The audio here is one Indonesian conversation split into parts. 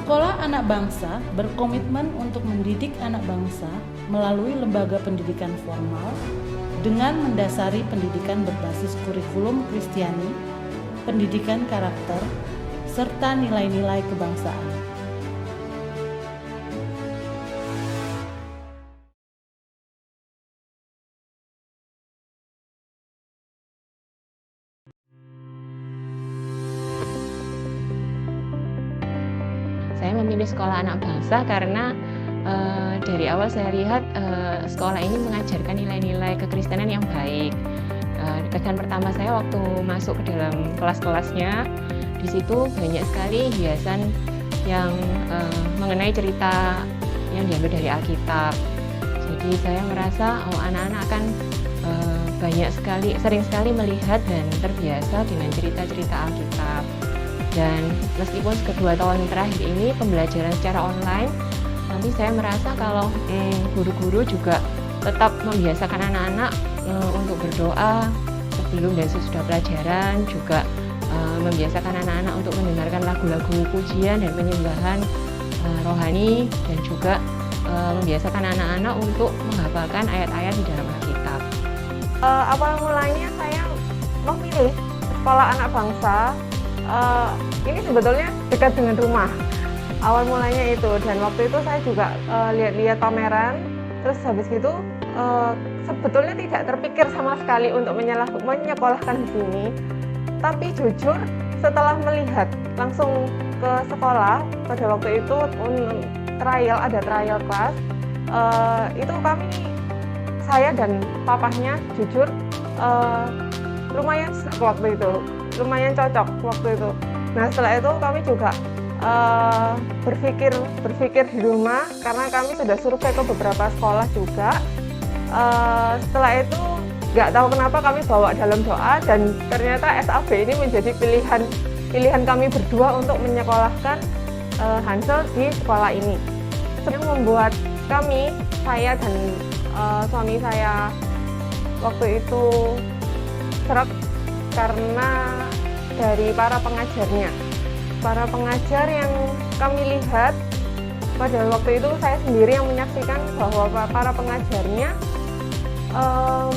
Sekolah Anak Bangsa berkomitmen untuk mendidik anak bangsa melalui lembaga pendidikan formal dengan mendasari pendidikan berbasis kurikulum Kristiani, pendidikan karakter, serta nilai-nilai kebangsaan. Saya memilih sekolah anak bangsa karena dari awal saya lihat sekolah ini mengajarkan nilai-nilai kekristenan yang baik. Kesan pertama saya waktu masuk ke dalam kelas-kelasnya, di situ banyak sekali hiasan yang mengenai cerita yang diambil dari Alkitab. Jadi saya merasa anak-anak akan sering sekali melihat dan terbiasa dengan cerita-cerita Alkitab. Dan meskipun kedua tahun terakhir ini pembelajaran secara online, nanti saya merasa kalau guru-guru juga tetap membiasakan anak-anak untuk berdoa sebelum dan sesudah pelajaran, juga membiasakan anak-anak untuk mendengarkan lagu-lagu pujian dan penyembahan rohani, dan juga membiasakan anak-anak untuk menghafalkan ayat-ayat di dalam Alkitab. Awal mulanya saya memilih sekolah anak bangsa. Ini sebetulnya dekat dengan rumah. Awal mulanya itu, dan waktu itu saya juga lihat-lihat pameran. Terus habis itu sebetulnya tidak terpikir sama sekali untuk menyekolahkan di sini. Tapi jujur setelah melihat langsung ke sekolah pada waktu itu ada trial class, itu saya dan papahnya jujur lumayan waktu itu. Lumayan cocok waktu itu. Nah, setelah itu kami juga berpikir di rumah, karena kami sudah survei ke beberapa sekolah juga. Setelah itu nggak tahu kenapa kami bawa dalam doa, dan ternyata SAB ini menjadi pilihan kami berdua untuk menyekolahkan Hansel di sekolah ini. Yang membuat saya dan suami saya waktu itu serak karena dari para pengajarnya. Para pengajar yang kami lihat pada waktu itu, saya sendiri yang menyaksikan bahwa para pengajarnya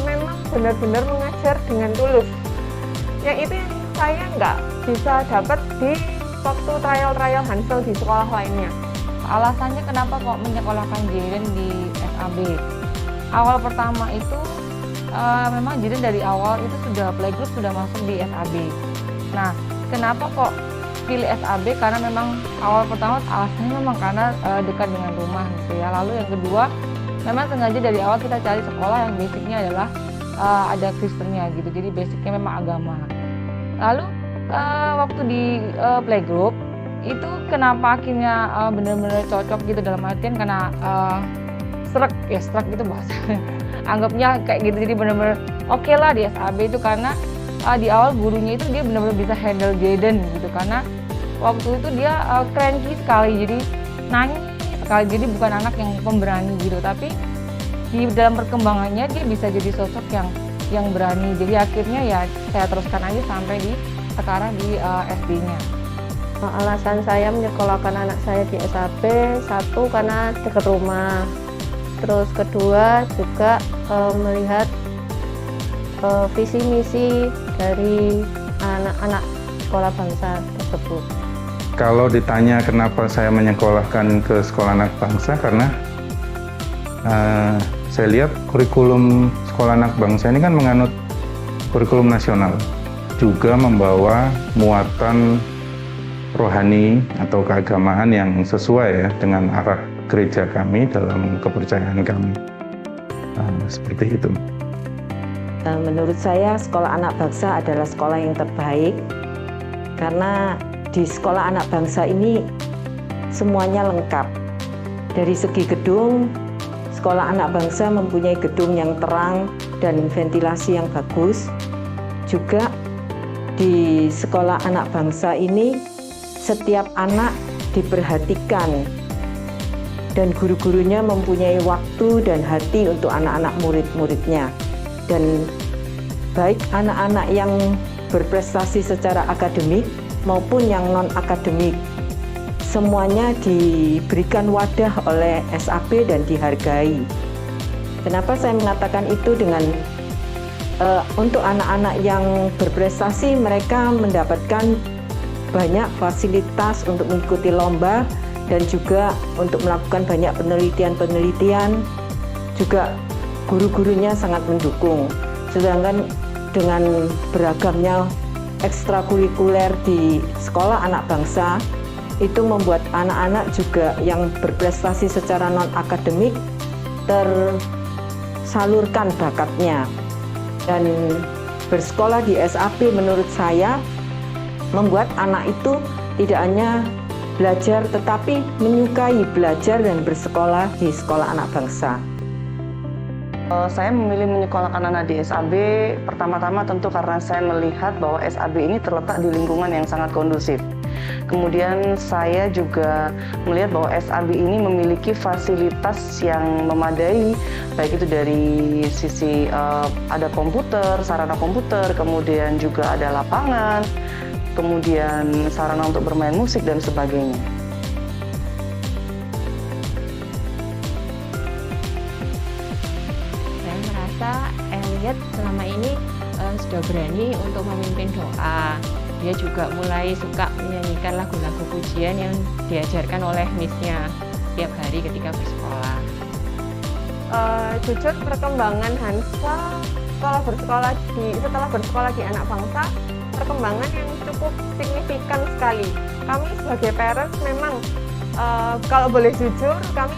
memang benar-benar mengajar dengan tulus. Yang itu yang saya nggak bisa dapat di waktu trial Hansel di sekolah lainnya. Alasannya kenapa kok menyekolahkan Jayden di SAB? Awal pertama itu memang Jayden dari awal itu sudah playgroup, sudah masuk di SAB. Nah, kenapa kok pilih SAB? Karena memang awal pertama alasannya memang karena dekat dengan rumah gitu ya. Lalu yang kedua, memang sengaja dari awal kita cari sekolah yang basicnya adalah ada Kristennya gitu. Jadi basicnya memang agama. Lalu waktu di playgroup itu kenapa akhirnya benar-benar cocok gitu, dalam artian karena serak gitu bahasanya. Anggapnya kayak gitu, jadi benar-benar oke lah di SAB itu, karena di awal gurunya itu dia benar-benar bisa handle Jayden gitu, karena waktu itu dia cranky sekali, jadi nangis sekali, jadi bukan anak yang pemberani gitu, tapi di dalam perkembangannya dia bisa jadi sosok yang berani. Jadi akhirnya ya saya teruskan aja sampai di sekarang di SD-nya. Alasan saya menyekolahkan anak saya di SAB, satu karena dekat rumah. Terus kedua juga melihat visi misi dari anak-anak sekolah bangsa tersebut. Kalau ditanya kenapa saya menyekolahkan ke sekolah anak bangsa, karena saya lihat kurikulum sekolah anak bangsa ini kan menganut kurikulum nasional, juga membawa muatan rohani atau keagamaan yang sesuai ya dengan arah gereja kami dalam kepercayaan kami. Seperti itu. Menurut saya sekolah anak bangsa adalah sekolah yang terbaik, karena di sekolah anak bangsa ini semuanya lengkap. Dari segi gedung, sekolah anak bangsa mempunyai gedung yang terang dan ventilasi yang bagus. Juga di sekolah anak bangsa ini setiap anak diperhatikan, dan guru-gurunya mempunyai waktu dan hati untuk anak-anak murid-muridnya. Dan baik anak-anak yang berprestasi secara akademik maupun yang non-akademik, semuanya diberikan wadah oleh SAB dan dihargai. Kenapa saya mengatakan itu dengan untuk anak-anak yang berprestasi, mereka mendapatkan banyak fasilitas untuk mengikuti lomba dan juga untuk melakukan banyak penelitian-penelitian, juga guru-gurunya sangat mendukung. Sedangkan dengan beragamnya ekstrakurikuler di sekolah anak bangsa, itu membuat anak-anak juga yang berprestasi secara non-akademik tersalurkan bakatnya. Dan bersekolah di SAB menurut saya membuat anak itu tidak hanya belajar tetapi menyukai belajar dan bersekolah di sekolah anak bangsa. Saya memilih menyekolahkan anak di SAB pertama-tama tentu karena saya melihat bahwa SAB ini terletak di lingkungan yang sangat kondusif. Kemudian saya juga melihat bahwa SAB ini memiliki fasilitas yang memadai, baik itu dari sisi ada komputer, sarana komputer, kemudian juga ada lapangan, kemudian sarana untuk bermain musik dan sebagainya. Saya merasa Elliot selama ini sudah berani untuk memimpin doa. Dia juga mulai suka menyanyikan lagu-lagu pujian yang diajarkan oleh miss-nya tiap hari ketika bersekolah. Jujur perkembangan Hansa setelah bersekolah di anak bangsa, perkembangan yang cukup signifikan sekali. Kami sebagai parents memang kalau boleh jujur, kami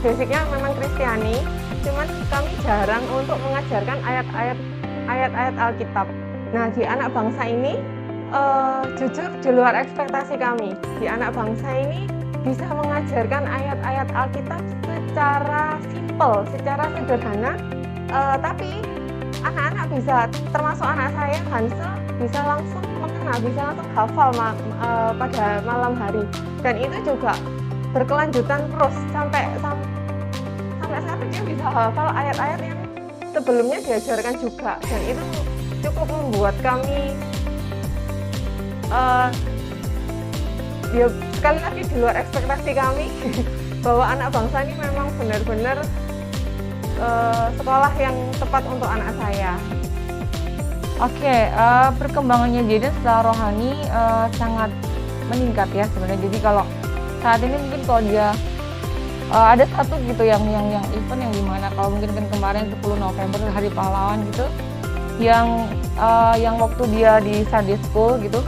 basicnya memang Kristiani, cuman kami jarang untuk mengajarkan ayat-ayat Alkitab. Nah, di anak bangsa ini jujur di luar ekspektasi kami. Di anak bangsa ini bisa mengajarkan ayat-ayat Alkitab secara simpel, secara sederhana, tapi anak-anak bisa, termasuk anak saya Hansel, bisa langsung mengenal, bisa langsung hafal pada malam hari. Dan itu juga berkelanjutan terus sampai saat dia bisa hafal ayat-ayat yang sebelumnya diajarkan juga. Dan itu cukup membuat kami ya sekali lagi di luar ekspektasi kami bahwa anak bangsa ini memang benar-benar sekolah yang tepat untuk anak saya. Oke, perkembangannya Jaden secara rohani sangat meningkat ya sebenarnya. Jadi kalau saat ini mungkin kalau dia ada satu gitu yang event yang dimana kalau mungkin kan kemarin 10 November Hari Pahlawan gitu, yang waktu dia di Sunday School gitu,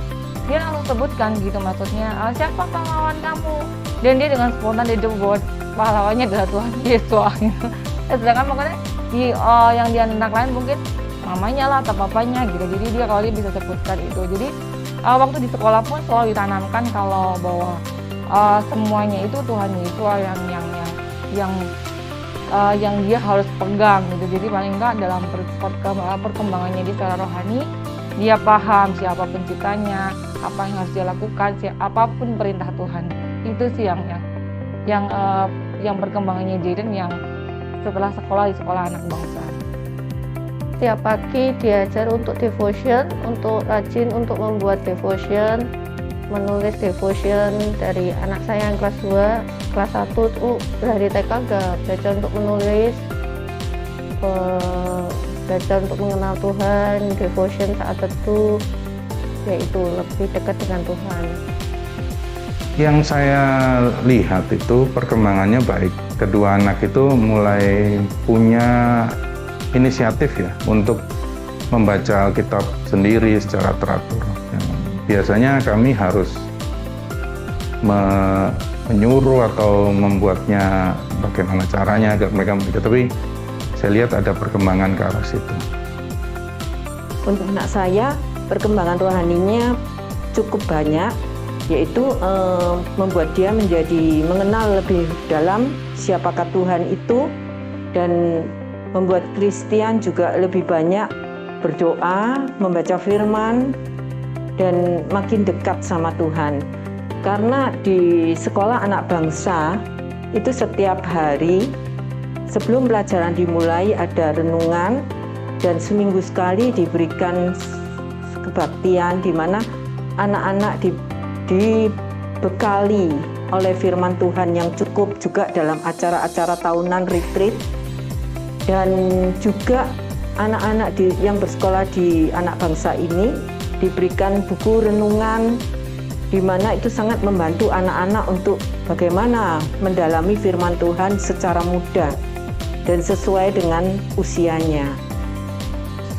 dia langsung sebutkan gitu, maksudnya siapa pahlawan kamu, dan dia dengan spontan dia jawab pahlawannya adalah Tuhan Yesus gitu. Sedangkan makanya yang di anak lain mungkin mamanya lah atau papanya gitu, jadi dia kalau dia bisa sebutkan itu. Jadi waktu di sekolah pun selalu ditanamkan kalau bahwa semuanya itu Tuhan Yesus yang dia harus pegang gitu. Jadi paling enggak dalam perkembangannya di secara rohani, dia paham siapa penciptanya, apa yang harus dia lakukan, apapun perintah Tuhan. Itu sih yang perkembangannya Jaden yang setelah sekolah di sekolah anak bangsa. Tiap pagi diajar untuk devotion, untuk rajin untuk membuat devotion, menulis devotion. Dari anak saya yang kelas 2, kelas 1 tuh dari TK belajar untuk menulis, belajar untuk mengenal Tuhan, devotion saat teduh, yaitu lebih dekat dengan Tuhan. Yang saya lihat itu perkembangannya baik. Kedua anak itu mulai punya inisiatif ya untuk membaca Alkitab sendiri secara teratur. Biasanya kami harus menyuruh atau membuatnya bagaimana caranya agar mereka membaca, tapi saya lihat ada perkembangan ke arah situ. Untuk anak saya, perkembangan rohaninya cukup banyak, yaitu membuat dia menjadi mengenal lebih dalam siapakah Tuhan itu, dan membuat Kristen juga lebih banyak berdoa, membaca firman, dan makin dekat sama Tuhan. Karena di sekolah anak bangsa itu setiap hari sebelum pelajaran dimulai ada renungan, dan seminggu sekali diberikan kebaktian di mana anak-anak dibekali oleh firman Tuhan yang cukup juga dalam acara-acara tahunan retreat, dan juga anak-anak yang bersekolah di anak bangsa ini diberikan buku renungan di mana itu sangat membantu anak-anak untuk bagaimana mendalami firman Tuhan secara mudah dan sesuai dengan usianya.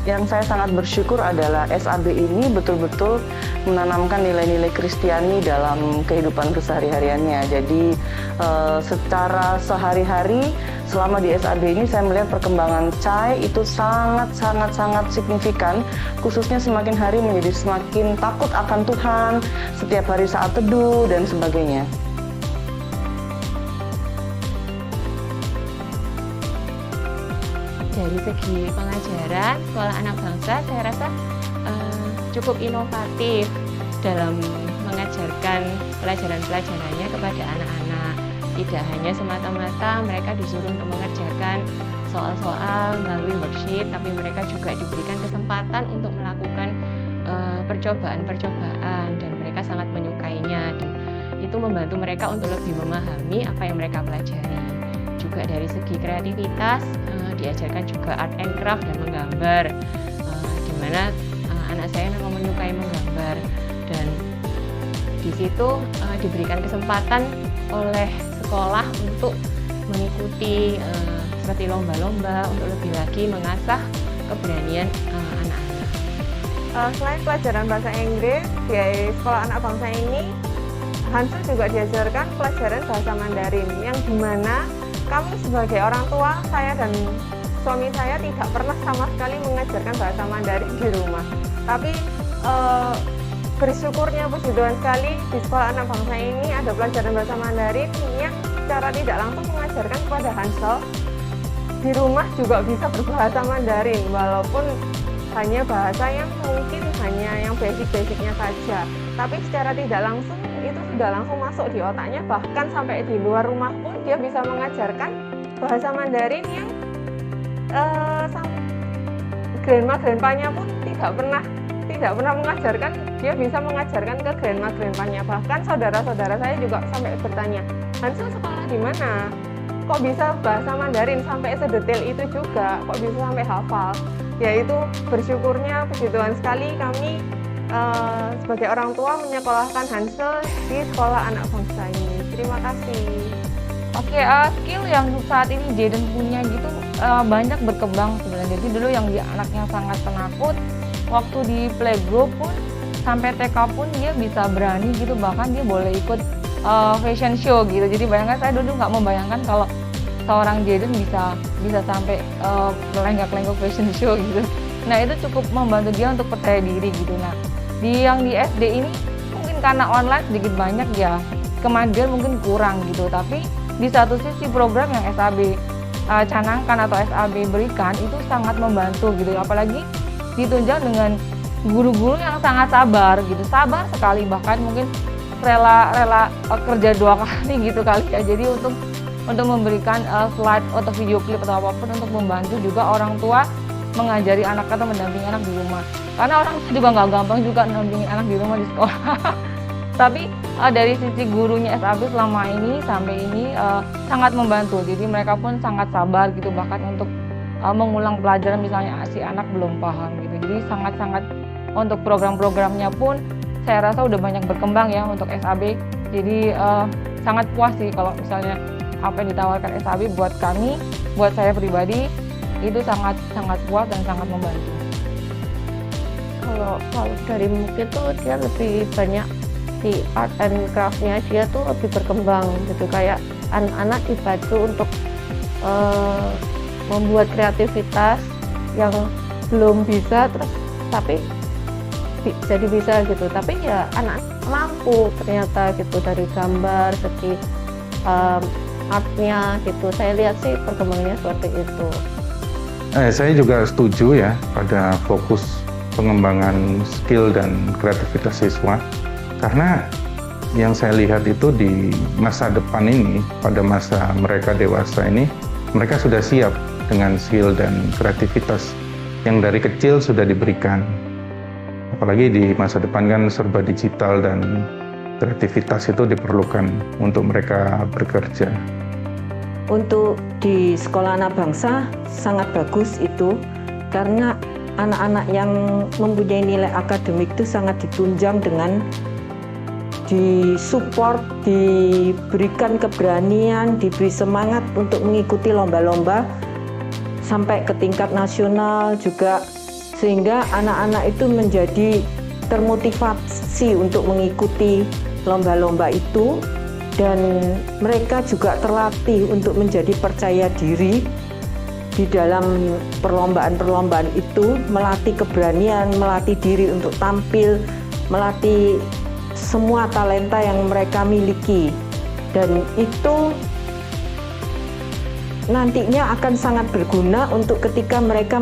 Yang saya sangat bersyukur adalah SAB ini betul-betul menanamkan nilai-nilai Kristiani dalam kehidupan kesehari-hariannya. Jadi secara sehari-hari selama di SAB ini saya melihat perkembangan Chai itu sangat signifikan, khususnya semakin hari menjadi semakin takut akan Tuhan, setiap hari saat teduh dan sebagainya. Dari segi pengajaran, sekolah anak bangsa saya rasa cukup inovatif dalam mengajarkan pelajaran-pelajarannya kepada anak-anak. Tidak hanya semata-mata mereka disuruh untuk mengerjakan soal-soal melalui worksheet, tapi mereka juga diberikan kesempatan untuk melakukan percobaan-percobaan, dan mereka sangat menyukainya. Dan itu membantu mereka untuk lebih memahami apa yang mereka pelajari. Juga dari segi kreativitas, diajarkan juga art and craft dan menggambar, di mana anak saya memang menyukai menggambar, dan di situ diberikan kesempatan oleh sekolah untuk mengikuti seperti lomba-lomba untuk lebih lagi mengasah keberanian anak-anak. Selain pelajaran bahasa Inggris di sekolah anak bangsa ini, Hansul juga diajarkan pelajaran bahasa Mandarin, yang dimana kami sebagai orang tua, saya dan suami saya tidak pernah sama sekali mengajarkan bahasa Mandarin di rumah. Tapi bersyukurnya, puji Tuhan sekali, di sekolah anak bangsa ini ada pelajaran bahasa Mandarin yang secara tidak langsung mengajarkan kepada Hansel di rumah juga bisa berbahasa Mandarin, walaupun hanya bahasa yang mungkin hanya yang basic-basicnya saja. Tapi secara tidak langsung itu sudah langsung masuk di otaknya, bahkan sampai di luar rumah pun dia bisa mengajarkan bahasa Mandarin yang grandma-grandpanya pun tidak pernah mengajarkan, dia bisa mengajarkan ke grandma-grandpanya. Bahkan saudara-saudara saya juga sampai bertanya, Hansel sekolah di mana? Kok bisa bahasa Mandarin sampai sedetail itu juga? Kok bisa sampai hafal? Yaitu bersyukurnya, puji Tuhan sekali, kami sebagai orang tua menyekolahkan Hansel di sekolah anak bangsa ini. Terima kasih. Oke, skill yang saat ini Jaden punya gitu banyak berkembang sebenarnya. Jadi dulu yang dia anaknya sangat penakut, waktu di playgroup pun sampai TK pun dia bisa berani gitu, bahkan dia boleh ikut fashion show gitu. Jadi bayangkan, saya dulu nggak membayangkan kalau seorang Jaden bisa sampai lenggak-lenggok fashion show gitu. Nah itu cukup membantu dia untuk percaya diri gitu. Nah yang di SD ini mungkin karena online sedikit banyak ya kemandirian mungkin kurang gitu, tapi di satu sisi program yang SAB canangkan atau SAB berikan itu sangat membantu gitu, apalagi ditunjang dengan guru-guru yang sangat sabar gitu, sabar sekali, bahkan mungkin rela kerja 2 kali gitu kali ya. Jadi untuk memberikan slide atau video klip atau apapun untuk membantu juga orang tua mengajari anak atau mendampingi anak di rumah, karena orang tua juga nggak gampang juga mendampingi anak di rumah di sekolah. Tapi dari sisi gurunya SAB selama ini sampai ini sangat membantu, jadi mereka pun sangat sabar gitu, bahkan untuk mengulang pelajaran misalnya si anak belum paham gitu. Jadi sangat-sangat untuk program-programnya pun saya rasa udah banyak berkembang ya untuk SAB. Jadi sangat puas sih kalau misalnya apa yang ditawarkan SAB buat kami, buat saya pribadi itu sangat puas dan sangat membantu. Kalau dari mungkin tuh dia lebih banyak di art and craft-nya, dia tuh lebih berkembang gitu, kayak anak-anak dibantu untuk membuat kreativitas yang belum bisa terus tapi jadi bisa gitu. Tapi ya anak mampu ternyata gitu dari gambar, segi artnya gitu. Saya lihat sih perkembangannya seperti itu. Saya juga setuju ya pada fokus pengembangan skill dan kreativitas siswa, karena yang saya lihat itu di masa depan ini, pada masa mereka dewasa ini, mereka sudah siap dengan skill dan kreativitas yang dari kecil sudah diberikan. Apalagi di masa depan kan serba digital dan kreativitas itu diperlukan untuk mereka bekerja. Untuk di sekolah anak bangsa sangat bagus itu, karena anak-anak yang mempunyai nilai akademik itu sangat ditunjang dengan disupport, diberikan keberanian, diberi semangat untuk mengikuti lomba-lomba sampai ke tingkat nasional juga, sehingga anak-anak itu menjadi termotivasi untuk mengikuti lomba-lomba itu, dan mereka juga terlatih untuk menjadi percaya diri di dalam perlombaan-perlombaan itu, melatih keberanian, melatih diri untuk tampil, melatih semua talenta yang mereka miliki, dan itu nantinya akan sangat berguna untuk ketika mereka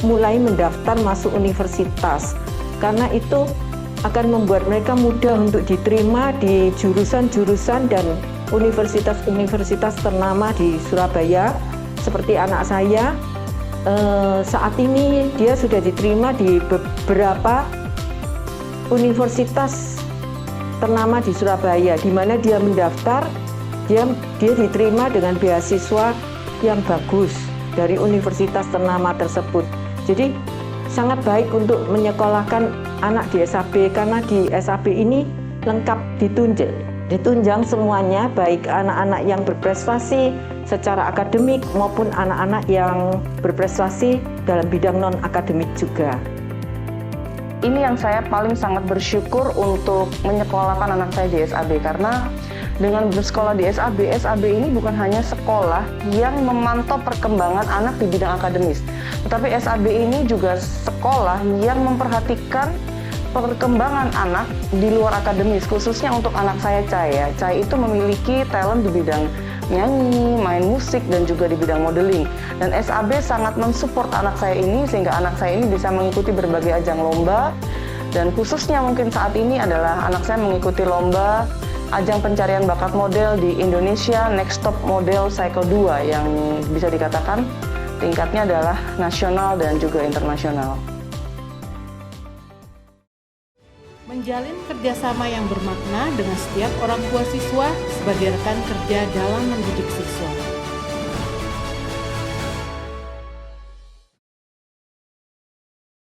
mulai mendaftar masuk universitas, karena itu akan membuat mereka mudah untuk diterima di jurusan-jurusan dan universitas-universitas ternama di Surabaya. Seperti anak saya, saat ini dia sudah diterima di beberapa universitas ternama di Surabaya, di mana dia mendaftar, dia diterima dengan beasiswa yang bagus dari universitas ternama tersebut. Jadi sangat baik untuk menyekolahkan anak di SAB, karena di SAB ini lengkap ditunjang semuanya, baik anak-anak yang berprestasi secara akademik maupun anak-anak yang berprestasi dalam bidang non-akademik juga. Ini yang saya paling sangat bersyukur untuk menyekolahkan anak saya di SAB, karena dengan bersekolah di SAB ini bukan hanya sekolah yang memantau perkembangan anak di bidang akademis, tetapi SAB ini juga sekolah yang memperhatikan perkembangan anak di luar akademis, khususnya untuk anak saya, Cai. Cai itu memiliki talent di bidang nyanyi, main musik, dan juga di bidang modeling. Dan SAB sangat mensupport anak saya ini, sehingga anak saya ini bisa mengikuti berbagai ajang lomba. Dan khususnya mungkin saat ini adalah anak saya mengikuti lomba ajang pencarian bakat model di Indonesia Next Top Model Cycle 2, yang bisa dikatakan tingkatnya adalah nasional dan juga internasional. Menjalin kerjasama yang bermakna dengan setiap orang tua siswa sebagai rekan kerja dalam mendidik siswa.